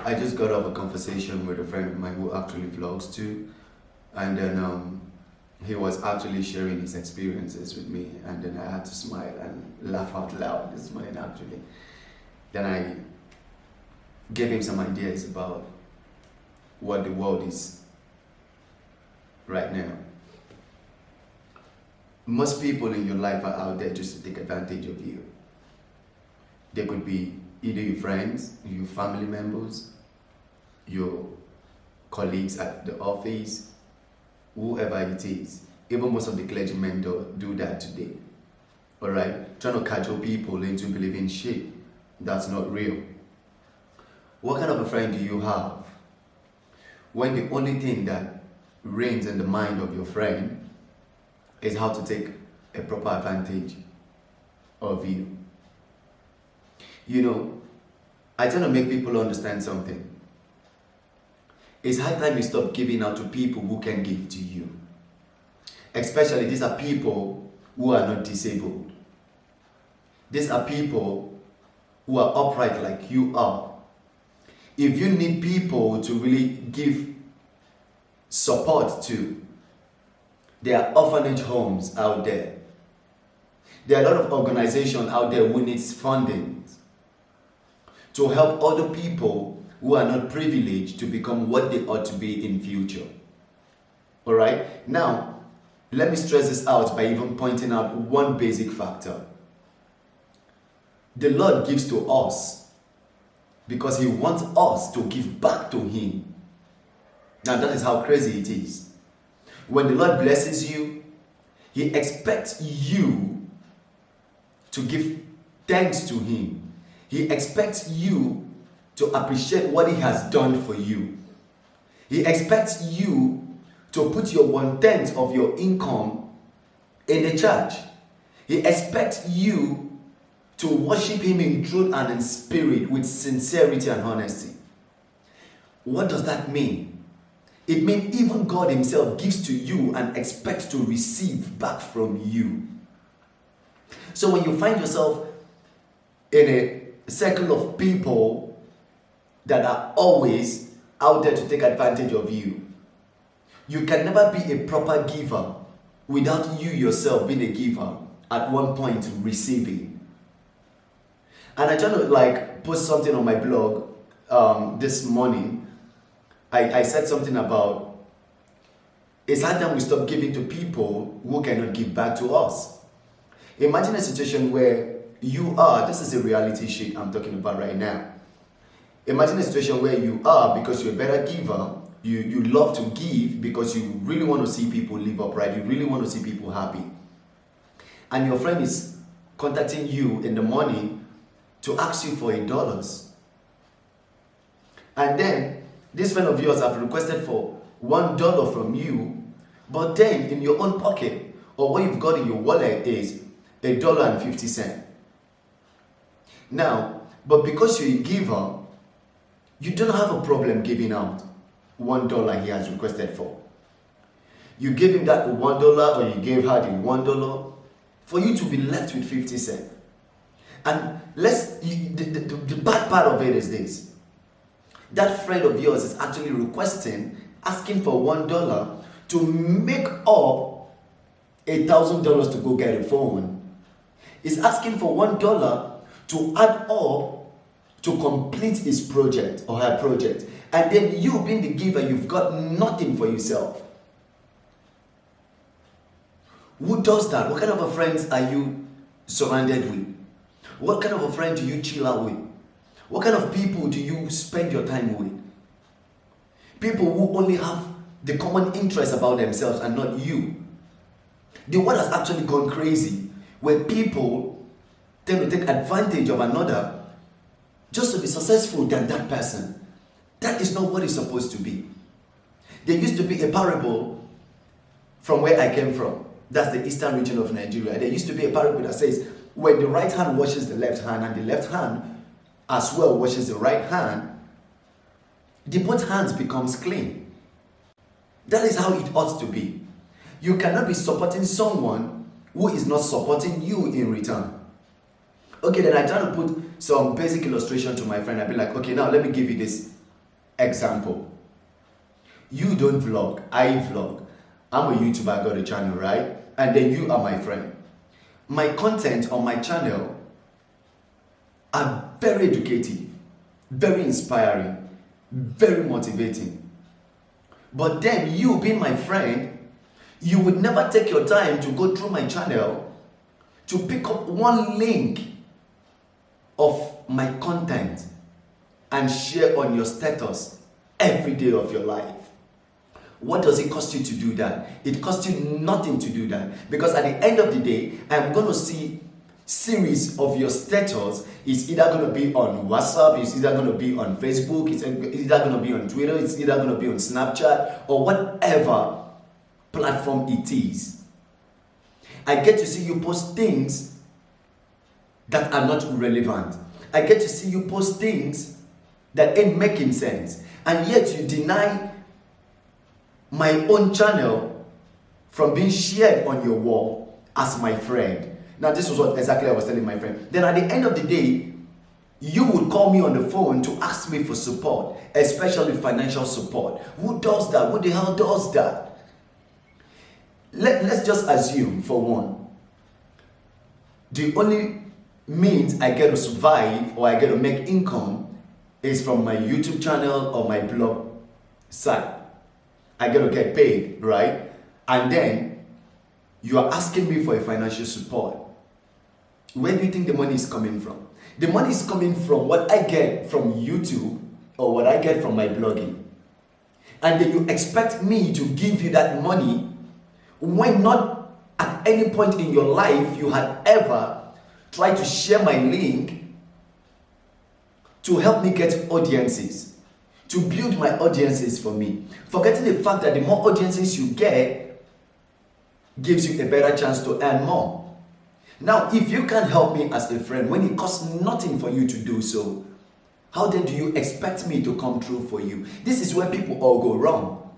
I just got off a conversation with a friend of mine who actually vlogs too, and then he was actually sharing his experiences with me, and then I had to smile and laugh out loud this morning actually. Then I gave him some ideas about what the world is right now. Most people in your life are out there just to take advantage of you. They could be either your friends, your family members, your colleagues at the office, whoever it is. Even most of the clergymen do that today. Alright? Trying to cajole people into believing shit that's not real. What kind of a friend do you have when the only thing that reigns in the mind of your friend is how to take a proper advantage of you? You know, I tend to make people understand something. It's high time you stop giving out to people who can give to you. Especially these are people who are not disabled. These are people who are upright like you are. If you need people to really give support to, there are orphanage homes out there. There are a lot of organizations out there who needs funding to help other people who are not privileged to become what they ought to be in future. Alright? Now, let me stress this out by even pointing out one basic factor. The Lord gives to us because He wants us to give back to Him. Now that is how crazy it is. When the Lord blesses you, He expects you to give thanks to Him. He expects you to appreciate what He has done for you. He expects you to put your 1/10 of your income in the church. He expects you to worship Him in truth and in spirit with sincerity and honesty. What does that mean? It means even God Himself gives to you and expects to receive back from you. So when you find yourself in a circle of people that are always out there to take advantage of you, you can never be a proper giver without you yourself being a giver at one point receiving. And I tried to post something on my blog this morning. I said something about it's hard time we stop giving to people who cannot give back to us. Imagine a situation where this is a reality shit I'm talking about right now. Imagine a situation where you are, because you're a better giver, you love to give because you really want to see people live upright, you really want to see people happy. And your friend is contacting you in the morning to ask you for $1. And then this friend of yours have requested for $1 from you, but then in your own pocket or what you've got in your wallet is $1.50. Now, but because you're a giver, you don't have a problem giving out $1 he has requested for. You gave him that $1 or you gave her the $1 for you to be left with 50 cents. And the bad part of it is this. That friend of yours is actually asking for $1 to make up $1,000 to go get a phone. He's asking for $1 to add up to complete his project or her project. And then you being the giver, you've got nothing for yourself. Who does that? What kind of a friends are you surrounded with? What kind of a friend do you chill out with? What kind of people do you spend your time with? People who only have the common interest about themselves and not you. The world has actually gone crazy where people tend to take advantage of another just to be successful than that person. That is not what it's supposed to be. There used to be a parable from where I came from. That's the eastern region of Nigeria. There used to be a parable that says, when the right hand washes the left hand and the left hand as well washes the right hand, the both hands becomes clean. That is how it ought to be. You cannot be supporting someone who is not supporting you in return. Okay, then I try to put some basic illustration to my friend. I'd be like, okay, now let me give you this Example, you don't vlog, I vlog. I'm a YouTuber, I got a channel, right? And then you are my friend. My content on my channel are very educative, very inspiring, very motivating. But then you being my friend, you would never take your time to go through my channel to pick up one link of my content and share on your status every day of your life. What does it cost you to do that? It costs you nothing to do that. Because at the end of the day, I'm going to see series of your status. Is either going to be on WhatsApp, it's either going to be on Facebook, it's either going to be on Twitter, it's either going to be on Snapchat, or whatever platform it is. I get to see you post things that are not relevant. I get to see you post things that ain't making sense. And yet you deny my own channel from being shared on your wall as my friend. Now, this was what exactly I was telling my friend. Then at the end of the day, you would call me on the phone to ask me for support, especially financial support. Who does that? Who the hell does that? Let's just assume, for one, the only means I get to survive or I get to make income is from my YouTube channel or my blog site. I get to get paid, right? And then you are asking me for a financial support. Where do you think the money is coming from? The money is coming from what I get from YouTube or what I get from my blogging. And then you expect me to give you that money when not at any point in your life you had ever tried to share my link to help me get audiences, to build my audiences for me. Forgetting the fact that the more audiences you get gives you a better chance to earn more. Now, if you can't help me as a friend when it costs nothing for you to do so, how then do you expect me to come through for you? This is where people all go wrong.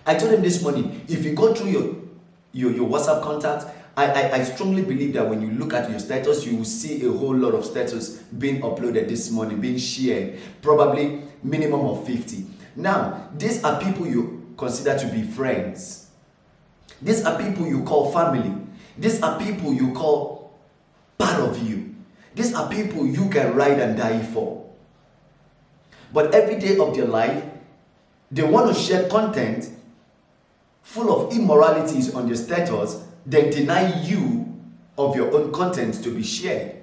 I told him this morning, if you go through your WhatsApp contacts, I strongly believe that when you look at your status, you will see a whole lot of status being uploaded this morning, being shared, probably minimum of 50. Now, these are people you consider to be friends. These are people you call family. These are people you call part of you. These are people you can ride and die for. But every day of their life, they want to share content full of immoralities on their status, then deny you of your own content to be shared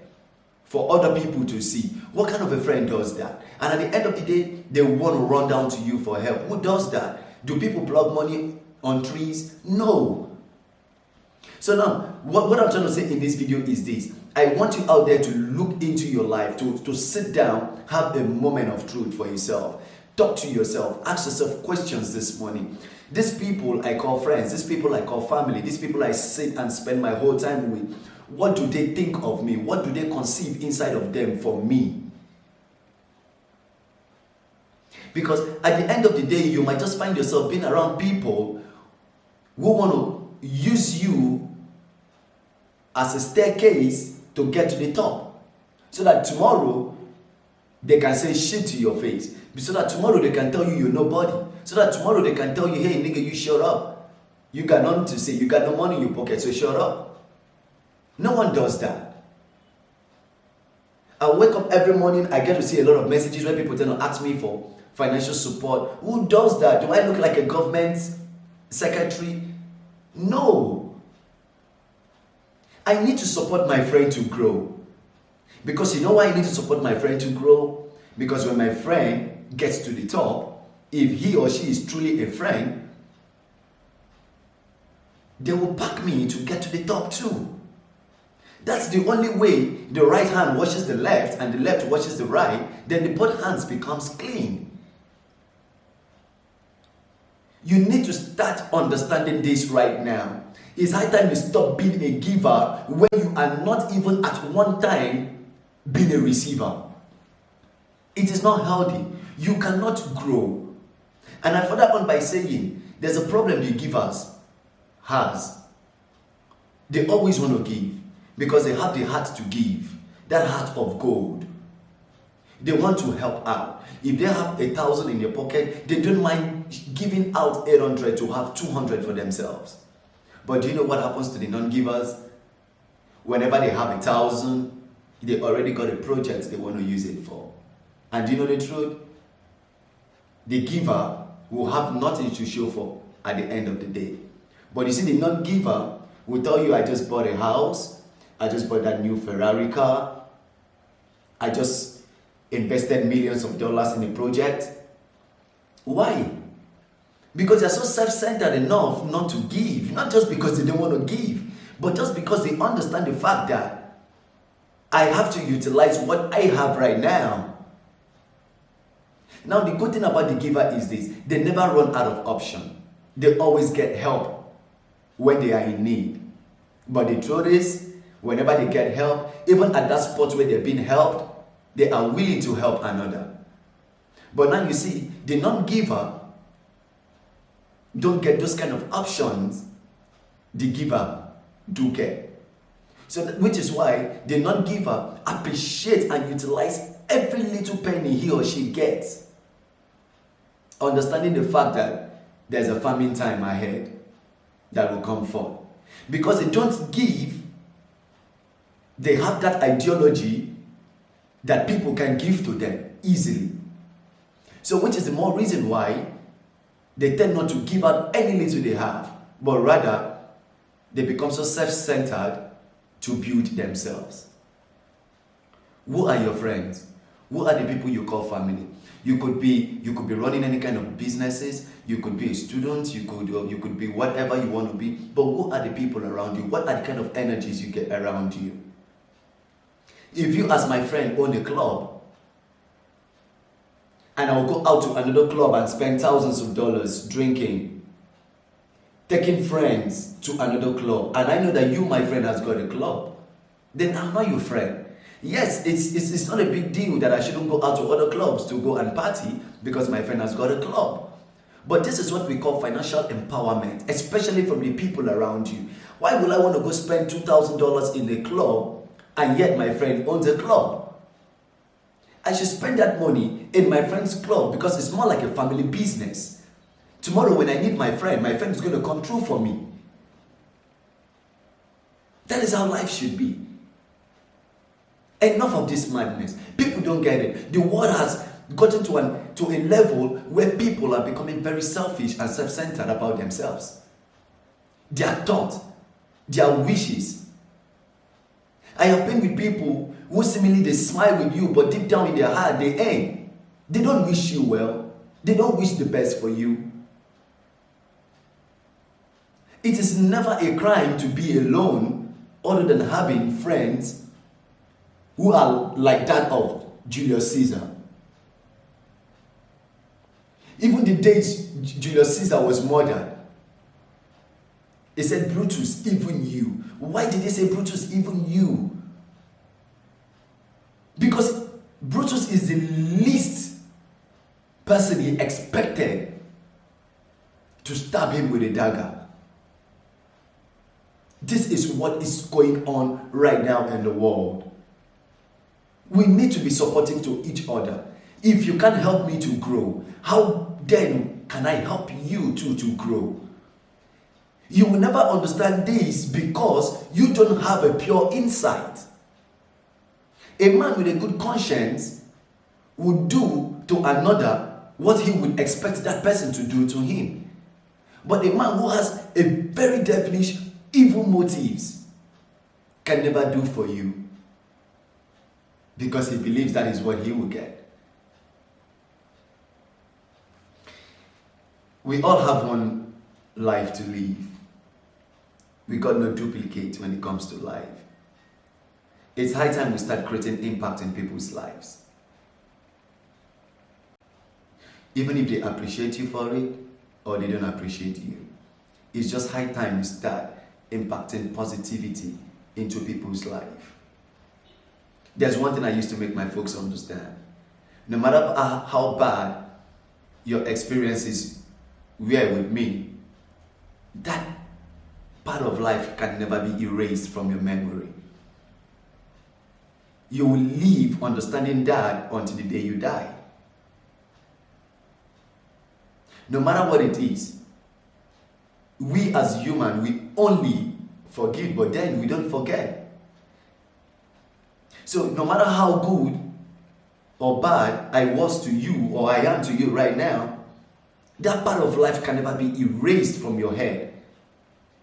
for other people to see. What kind of a friend does that? And at the end of the day, they want to run down to you for help. Who does that? Do people plug money on trees? No. So now, what I'm trying to say in this video is this. I want you out there to look into your life, to sit down, have a moment of truth for yourself. Talk to yourself. Ask yourself questions this morning. These people I call friends, these people I call family, these people I sit and spend my whole time with, what do they think of me? What do they conceive inside of them for me? Because at the end of the day, you might just find yourself being around people who want to use you as a staircase to get to the top. So that tomorrow, they can say shit to your face. So that tomorrow they can tell you you're nobody. So that tomorrow they can tell you, hey nigga, you shut up. You got nothing to say. You got no money in your pocket, so shut up. No one does that. I wake up every morning, I get to see a lot of messages where people tend to ask me for financial support. Who does that? Do I look like a government secretary? No. I need to support my friend to grow. Because you know why I need to support my friend to grow? Because when my friend gets to the top, if he or she is truly a friend, they will back me to get to the top too. That's the only way the right hand washes the left and the left washes the right, then the both hands becomes clean. You need to start understanding this right now. It's high time you stop being a giver when you are not even at one time being a receiver. It is not healthy. You cannot grow. And I further on by saying, there's a problem the givers has. They always want to give because they have the heart to give, that heart of gold. They want to help out. If they have 1,000 in their pocket, they don't mind giving out 800 to have 200 for themselves. But do you know what happens to the non-givers? Whenever they have 1,000, they already got a project they want to use it for. And do you know the truth? The giver will have nothing to show for at the end of the day. But you see, the non-giver will tell you, I just bought a house, I just bought that new Ferrari car, I just invested millions of dollars in a project. Why? Because they're so self-centered enough not to give. Not just because they don't want to give, but just because they understand the fact that I have to utilize what I have right now. Now, the good thing about the giver is this: they never run out of option. They always get help when they are in need. But the truth is, whenever they get help, even at that spot where they're being helped, they are willing to help another. But now you see, the non-giver don't get those kind of options. The giver do get. So which is why the non-giver appreciates and utilizes every little penny he or she gets, understanding the fact that there's a famine time ahead that will come forth. Because they don't give, they have that ideology that people can give to them easily. So which is the more reason why they tend not to give out any little they have, but rather they become so self-centered to build themselves. Who are your friends? Who are the people you call family? You could be running any kind of businesses, you could be a student, you could be whatever you want to be, but who are the people around you? What are the kind of energies you get around you? If you, as my friend, own a club, and I will go out to another club and spend thousands of dollars drinking, taking friends to another club, and I know that you, my friend, has got a club, then I'm not your friend. Yes, it's not a big deal that I shouldn't go out to other clubs to go and party because my friend has got a club. But this is what we call financial empowerment, especially from the people around you. Why would I want to go spend $2,000 in a club and yet my friend owns a club? I should spend that money in my friend's club because it's more like a family business. Tomorrow when I need my friend is going to come through for me. That is how life should be. Enough of this madness. People don't get it. The world has gotten to a level where people are becoming very selfish and self-centered about themselves. Their thoughts, their wishes. I have been with people who seemingly they smile with you, but deep down in their heart they ain't. They don't wish you well. They don't wish the best for you. It is never a crime to be alone other than having friends who are like that of Julius Caesar. Even the day Julius Caesar was murdered, he said, Brutus, even you. Why did he say Brutus, even you? Because Brutus is the least person he expected to stab him with a dagger. This is what is going on right now in the world. We need to be supportive to each other. If you can't help me to grow, how then can I help you to grow? You will never understand this because you don't have a pure insight. A man with a good conscience would do to another what he would expect that person to do to him. But a man who has a very devilish, evil motives can never do for you because he believes that is what he will get. We all have one life to live. We got no duplicate when it comes to life. It's high time we start creating impact in people's lives. Even if they appreciate you for it or they don't appreciate you. It's just high time we start impacting positivity into people's life. There's one thing I used to make my folks understand. No matter how bad your experiences were with me, that part of life can never be erased from your memory. You will live understanding that until the day you die. No matter what it is, we as human, we only forgive, but then we don't forget. So no matter how good or bad I was to you or I am to you right now, that part of life can never be erased from your head.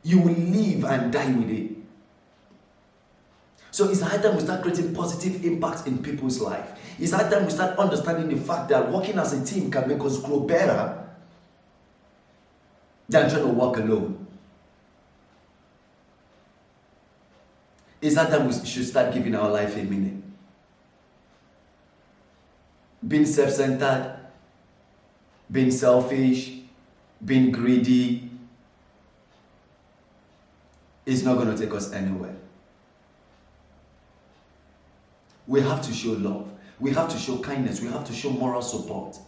You will live and die with it. So it's high time we start creating positive impacts in people's life. It's high time we start understanding the fact that working as a team can make us grow better than trying to work alone. It's high time we should start giving our life a meaning. Being self-centered, being selfish, being greedy is not going to take us anywhere. We have to show love. We have to show kindness. We have to show moral support.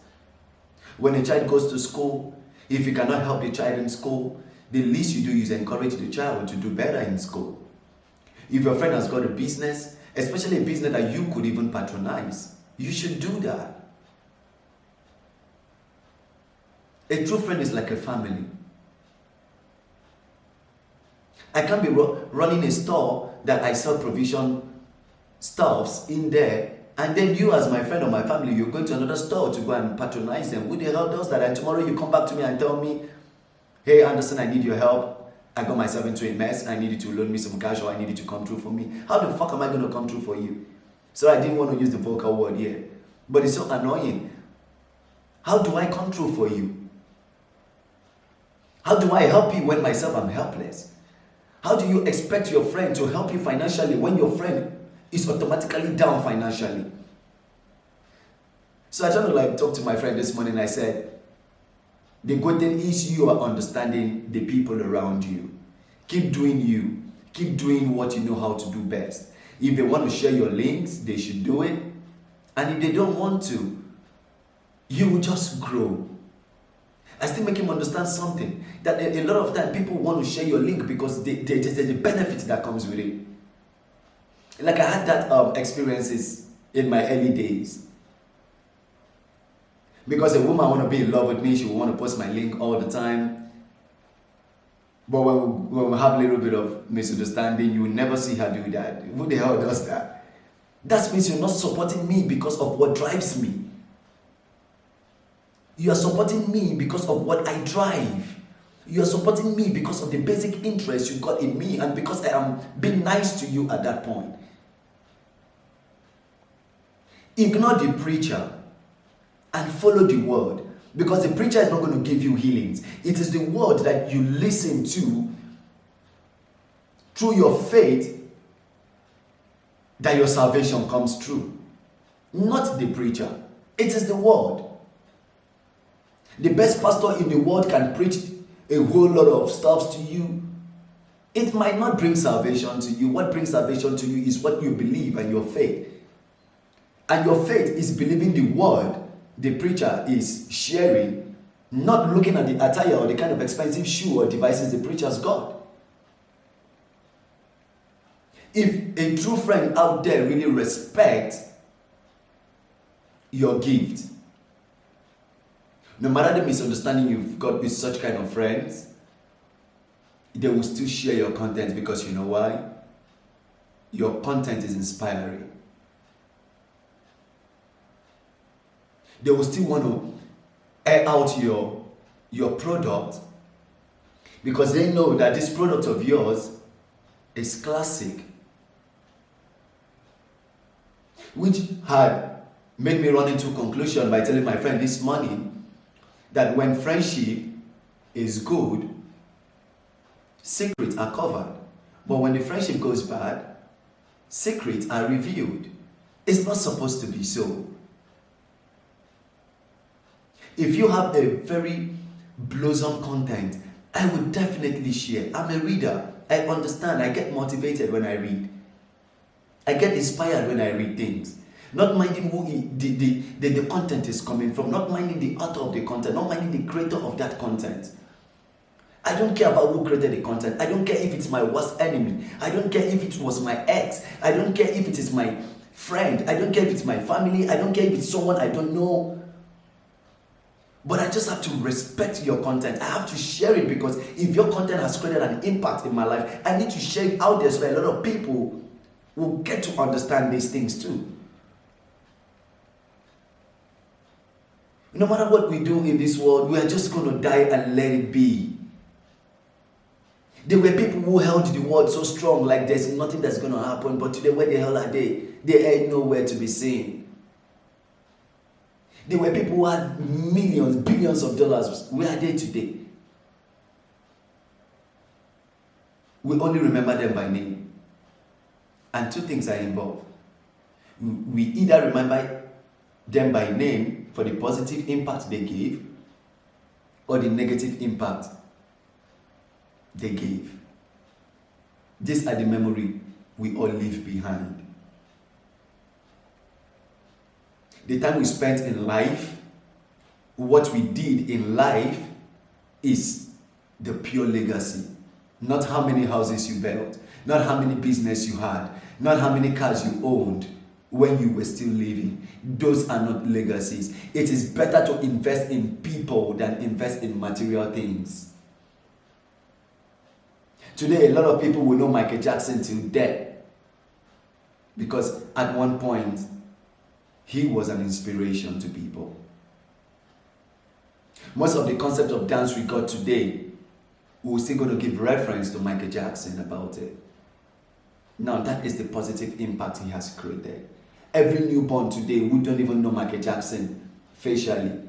When a child goes to school, if you cannot help the child in school, the least you do is encourage the child to do better in school. If your friend has got a business, especially a business that you could even patronize, you should do that. A true friend is like a family. I can't be running a store that I sell provision stuffs in there, and then you as my friend or my family, you're going to another store to go and patronize them. Who the hell does that? And tomorrow you come back to me and tell me, hey Anderson, I need your help. I got myself into a mess. I need you to loan me some cash, or I need you to come through for me. How the fuck am I going to come through for you? So I didn't want to use the vocal word here, but it's so annoying. How do I come through for you? How do I help you when myself I'm helpless? How do you expect your friend to help you financially when your friend is automatically down financially? So I tried to talk to my friend this morning. I said, the good thing is you are understanding the people around you. Keep doing you. Keep doing what you know how to do best. If they want to share your links, they should do it. And if they don't want to, you will just grow. I still make him understand something, that a lot of time people want to share your link because there's a benefit that comes with it. Like I had that experiences in my early days. Because a woman want to be in love with me, she will want to post my link all the time. But when we have a little bit of misunderstanding, you will never see her do that. Who the hell does that? That means you're not supporting me because of what drives me. You are supporting me because of what I drive. You are supporting me because of the basic interest you got in me, and because I am being nice to you at that point. Ignore the preacher and follow the word, because the preacher is not going to give you healings. It is the word that you listen to through your faith that your salvation comes true. Not the preacher. It is the word. The best pastor in the world can preach a whole lot of stuff to you. It might not bring salvation to you. What brings salvation to you is what you believe and your faith. And your faith is believing the word the preacher is sharing, not looking at the attire or the kind of expensive shoe or devices the preacher's got. If a true friend out there really respects your gift, no matter the misunderstanding you've got with such kind of friends, they will still share your content, because you know why? Your content is inspiring. They will still want to air out your product, because they know that this product of yours is classic. Which had made me run into a conclusion by telling my friend this morning that when friendship is good, secrets are covered. But when the friendship goes bad, secrets are revealed. It's not supposed to be so. If you have a very blossom content, I would definitely share. I'm a reader. I understand. I get motivated when I read. I get inspired when I read things. Not minding who the content is coming from, not minding the author of the content, not minding the creator of that content. I don't care about who created the content. I don't care if it's my worst enemy. I don't care if it was my ex. I don't care if it is my friend, I don't care if it's my family, I don't care if it's someone I don't know. But I just have to respect your content. I have to share it, because if your content has created an impact in my life, I need to share it out there so that a lot of people will get to understand these things too. No matter what we do in this world, we are just going to die and let it be. There were people who held the world so strong, like there's nothing that's going to happen. But today, where the hell are they? They ain't nowhere to be seen. There were people who had millions, billions of dollars. Where are they today? We only remember them by name. And two things are involved. We either remember them by name for the positive impact they gave, or the negative impact they gave. These are the memory we all leave behind. The time we spent in life, what we did in life, is the pure legacy. Not how many houses you built, not how many business you had, not how many cars you owned when you were still living. Those are not legacies. It is better to invest in people than invest in material things. Today, a lot of people will know Michael Jackson till death, because at one point, he was an inspiration to people. Most of the concept of dance we got today, we're still going to give reference to Michael Jackson about it. Now, that is the positive impact he has created. Every newborn today who don't even know Michael Jackson facially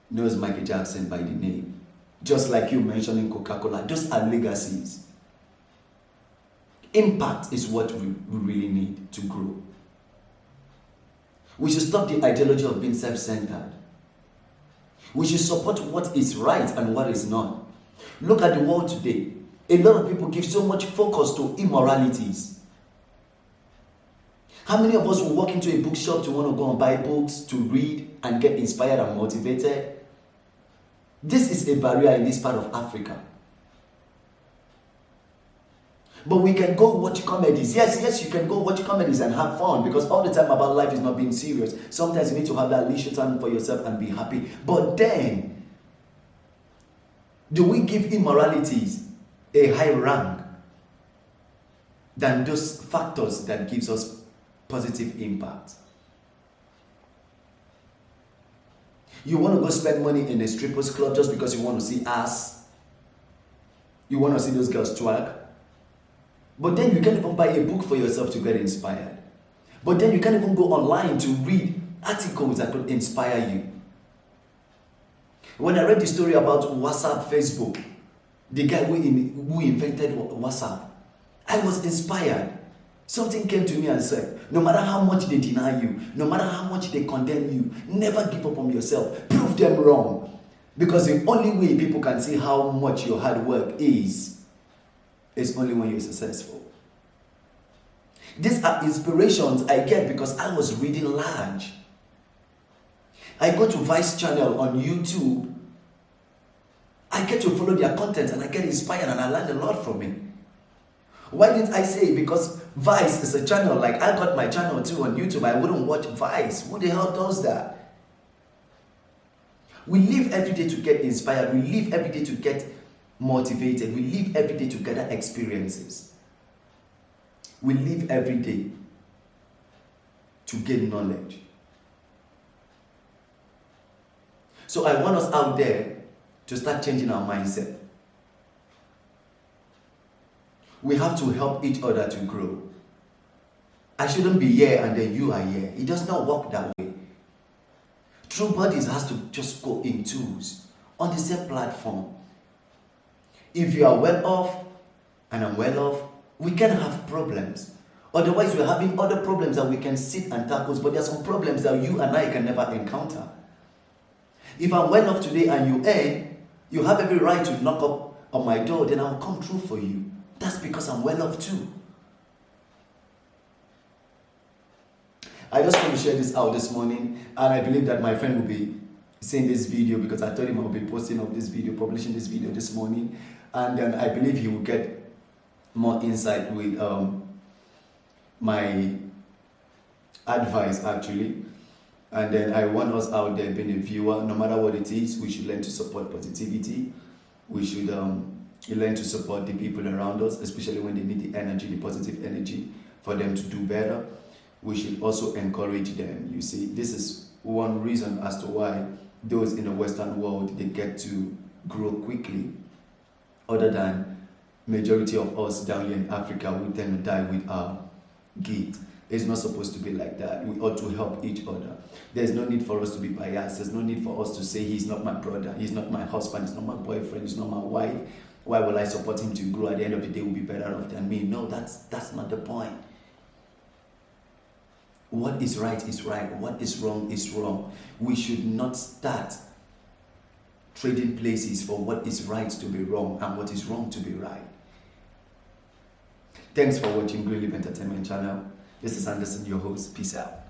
knows Michael Jackson by the name. Just like you mentioning Coca-Cola, those are legacies. Impact is what we really need to grow. We should stop the ideology of being self-centered. We should support what is right and what is not. Look at the world today. A lot of people give so much focus to immoralities. How many of us will walk into a bookshop to want to go and buy books to read and get inspired and motivated? This is a barrier in this part of Africa. But we can go watch comedies. Yes, you can go watch comedies and have fun, because all the time about life is not being serious. Sometimes you need to have that leisure time for yourself and be happy. But then, do we give immoralities a high rank than those factors that gives us positive impact? You want to go spend money in a strippers club just because you want to see ass? You want to see those girls twerk? But then you can't even buy a book for yourself to get inspired. But then you can't even go online to read articles that could inspire you. When I read the story about WhatsApp, Facebook, the guy who invented WhatsApp, I was inspired. Something came to me and said, no matter how much they deny you, no matter how much they condemn you, never give up on yourself. Prove them wrong. Because the only way people can see how much your hard work is only when you're successful. These are inspirations I get because I was reading large. I go to Vice channel on YouTube. I get to follow their content and I get inspired and I learn a lot from it. Why didn't I say, because Vice is a channel, like I got my channel too on YouTube, I wouldn't watch Vice. Who the hell does that? We live every day to get inspired. We live every day to get motivated. We live every day to gather experiences. We live every day to gain knowledge. So I want us out there to start changing our mindset. We have to help each other to grow. I shouldn't be here and then you are here. It does not work that way. True bodies has to just go in twos on the same platform. If you are well off and I'm well off, we can have problems. Otherwise, we're having other problems that we can sit and tackle, but there are some problems that you and I can never encounter. If I'm well off today and you earn, you have every right to knock up on my door, then I'll come through for you. That's because I'm well off too. I just want to share this out this morning, and I believe that my friend will be seeing this video because I told him I will be posting up this video, publishing this video this morning, and then I believe he will get more insight with my advice actually. And then I want us out there being a viewer, no matter what it is, we should learn to support positivity. We should learn to support the people around us, especially when they need the energy, the positive energy for them to do better. We should also encourage them. You see, this is one reason as to why those in the Western world, they get to grow quickly, other than majority of us down here in Africa, we tend to die with our gait. It's not supposed to be like that. We ought to help each other. There's no need for us to be biased. There's no need for us to say he's not my brother, he's not my husband, he's not my boyfriend, he's not my wife. Why will I support him to grow? At the end of the day, he will be better off than me. No, that's not the point. What is right is right. What is wrong is wrong. We should not start trading places for what is right to be wrong and what is wrong to be right. Thanks for watching Green Leaf Entertainment Channel. This is Anderson, your host. Peace out.